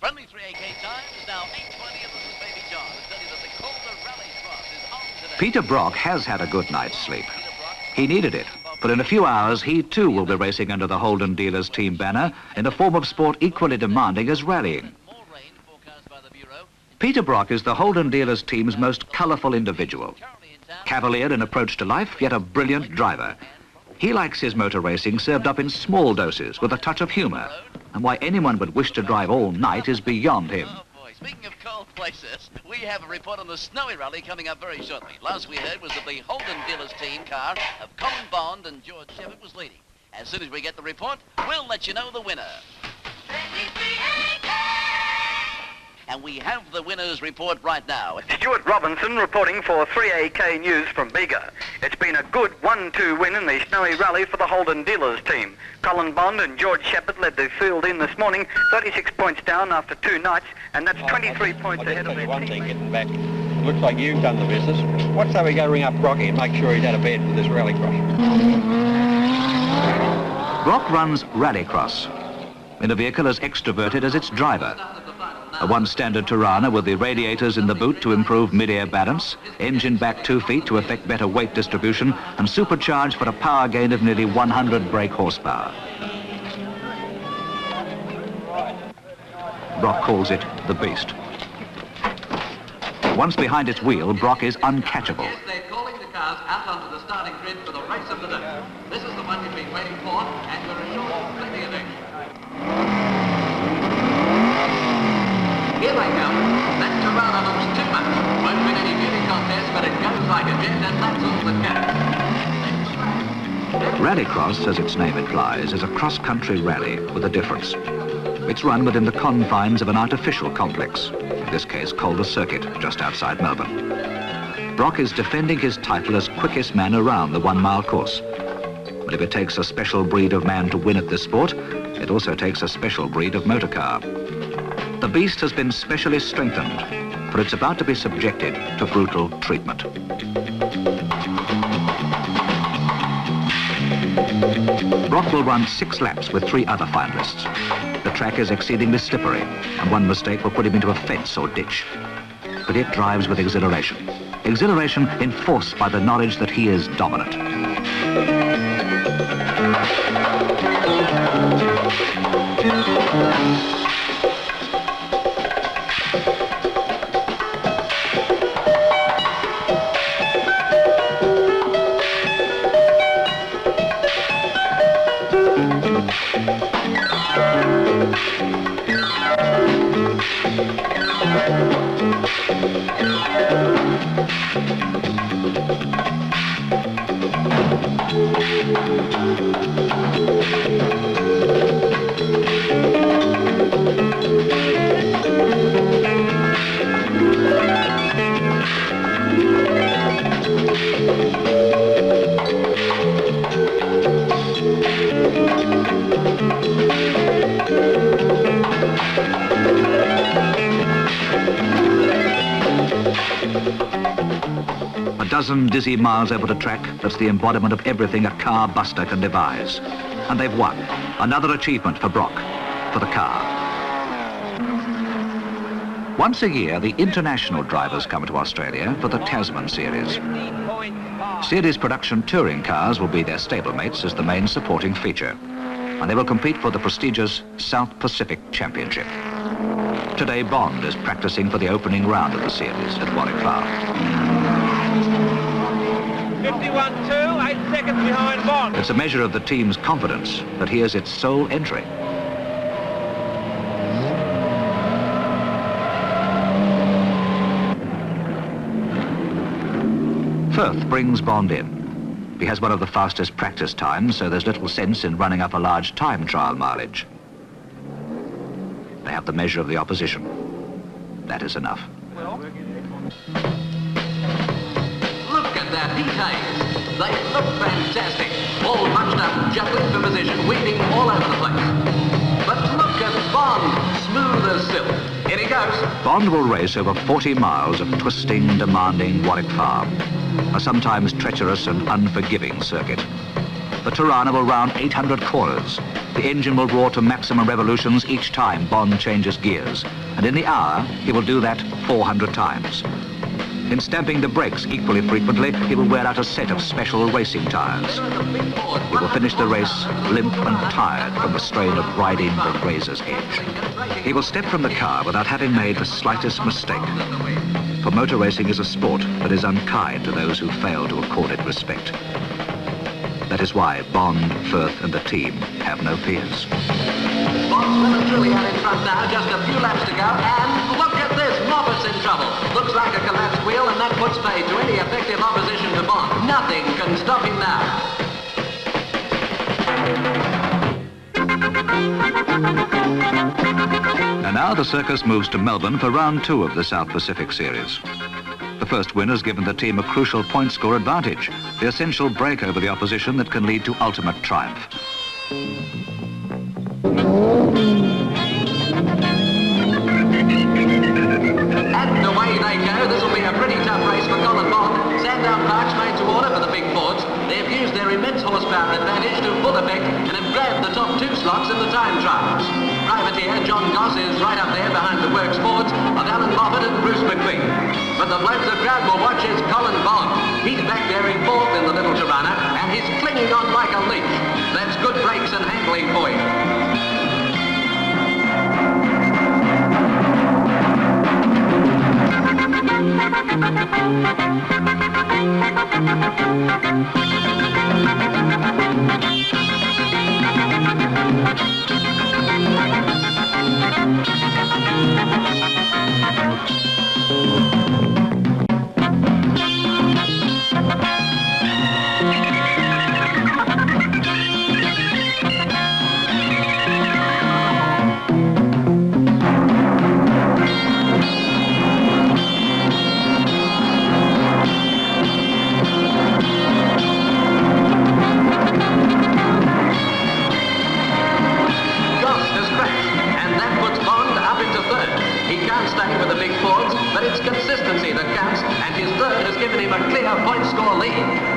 Friendly 3AK time is now 8:20 and this is Baby John. I tell you that the Calder rallycross is on today. Peter Brock has had a good night's sleep. He needed it, but in a few hours he too will be racing under the Holden dealers team banner in a form of sport equally demanding as rallying. Peter Brock is the Holden dealers team's most colourful individual. Cavalier in approach to life, yet a brilliant driver. He likes his motor racing served up in small doses with a touch of humour, and why anyone would wish to drive all night is beyond him. Oh boy, speaking of cold places, we have a report on the Snowy Rally coming up very shortly. Last we heard was that the Holden dealers team car of Colin Bond and George Shepherd was leading. As soon as we get the report, we'll let you know the winner. And we have the winner's report right now. Stuart Robinson reporting for 3AK News from Bega. It's been a good 1-2 win in the Snowy Rally for the Holden dealers team. Colin Bond and George Shepherd led the field in this morning, 36 points down after 2 nights, and that's 23 points ahead of their one team. thing getting back. Looks like you've done the business. What's that we go ring up Brocky and make sure he's out of bed for this rallycross? Brock runs rallycross in a vehicle as extroverted as its driver. A one-standard Tirana with the radiators in the boot to improve mid-air balance, engine back 2 feet to effect better weight distribution, and supercharged for a power gain of nearly 100 brake horsepower. Brock calls it the Beast. Once behind its wheel, Brock is uncatchable. Yes, they're calling the cars out onto the starting grid for the race of the day. This is the one you've been waiting for, and we're assured of plenty of action. Here they come. That Tirana looks too much. Won't win any beauty contest, but it goes like a jet, and that's all that counts. Rallycross, as its name implies, is a cross-country rally with a difference. It's run within the confines of an artificial complex, in this case Calder Circuit, just outside Melbourne. Brock is defending his title as quickest man around the 1-mile course. But if it takes a special breed of man to win at this sport, it also takes a special breed of motorcar. The Beast has been specially strengthened, for it's about to be subjected to brutal treatment. Brock will run 6 laps with 3 other finalists. The track is exceedingly slippery, and one mistake will put him into a fence or ditch. But it drives with exhilaration. Exhilaration enforced by the knowledge that he is dominant. A dozen dizzy miles over the track, that's the embodiment of everything a car buster can devise. And they've won. Another achievement for Brock, for the car. Once a year, the international drivers come to Australia for the Tasman Series. Series production touring cars will be their stablemates as the main supporting feature. And they will compete for the prestigious South Pacific Championship. Today, Bond is practicing for the opening round of the series at Warwick Farm. 51.2, 8 seconds behind Bond. It's a measure of the team's confidence that he is its sole entry. Firth brings Bond in. He has one of the fastest practice times, so there's little sense in running up a large time trial mileage. They have the measure of the opposition. That is enough. Look at that heat haze. They look fantastic. All bunched up, juggling for position, weaving all over the place. But look at Bond, smooth as silk. Here he goes. Bond will race over 40 miles of twisting, demanding Warwick Farm, a sometimes treacherous and unforgiving circuit. The Tirana will round 800 corners. The engine will roar to maximum revolutions each time Bond changes gears. And in the hour, he will do that 400 times. In stamping the brakes equally frequently, he will wear out a set of special racing tyres. He will finish the race limp and tired from the strain of riding the razor's edge. He will step from the car without having made the slightest mistake. For motor racing is a sport that is unkind to those who fail to accord it respect. That is why Bond, Firth and the team have no peers. Bond's well and truly out in front now, just a few laps to go, and look at this, Moffat's in trouble. Looks like a collapsed wheel, and that puts paid to any effective opposition to Bond. Nothing can stop him now. And now the circus moves to Melbourne for round 2 of the South Pacific Series. The first win has given the team a crucial point score advantage, the essential break over the opposition that can lead to ultimate triumph. And away they go. This will be a pretty tough race for Colin Bond. Sandown Park's made to order for the big Fords. They've used their immense horsepower advantage to full effect and have grabbed the top 2 slots in the time trials. Privateer John Goss is right up there behind the works Fords of Alan Moffat and Bruce McQueen. But the bloke the crowd will watch is Colin Bond. He's back there in 4th in the little Tirana and he's clinging on like a leech. That's good brakes and handling for you.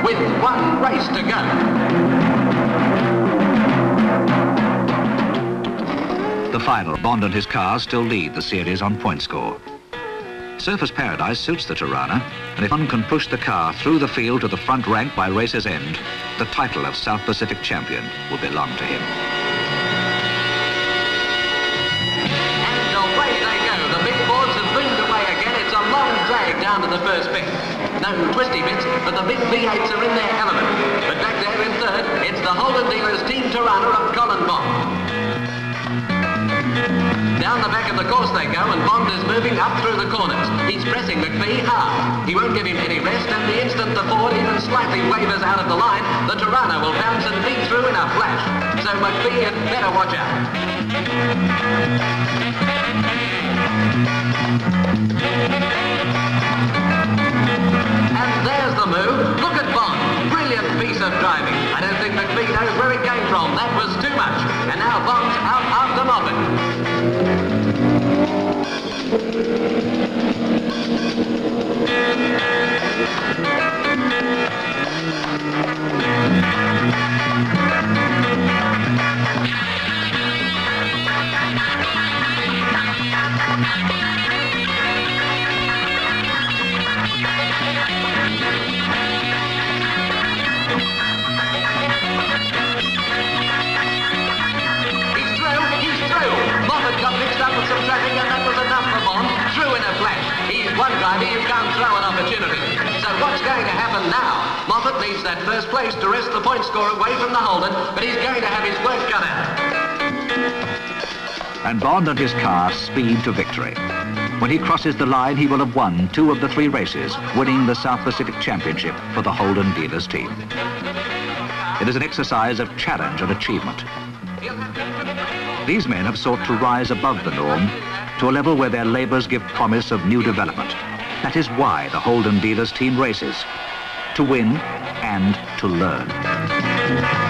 With 1 race to go. The final, Bond and his car still lead the series on point score. Surface paradise suits the Tirana, and if one can push the car through the field to the front rank by race's end, the title of South Pacific champion will belong to him. And away they go. The big Fords have boomed away again. It's a long drag down to the first bit. No twisty bits, but the big V8s are in their element. But back there in 3rd, it's the Holden dealers Team Tirana of Colin Bond. Down the back of the course they go, and Bond is moving up through the corners. He's pressing McPhee hard. He won't give him any rest, and the instant the Ford even slightly wavers out of the line, the Tirana will bounce and beat through in a flash. So McPhee had better watch out. And there's the move. Look at Bond. Brilliant piece of driving. I don't think McPhee knows where it came from. That was too much. And now Bond's out after Moffat. You can't throw an opportunity. So what's going to happen now? Moffat needs that first place to wrest the point score away from the Holden, but he's going to have his work cut out. And Bond and his car speed to victory. When he crosses the line, he will have won 2 of the 3 races, winning the South Pacific Championship for the Holden dealers team. It is an exercise of challenge and achievement. These men have sought to rise above the norm to a level where their labours give promise of new development. That is why the Holden dealers team races, to win and to learn.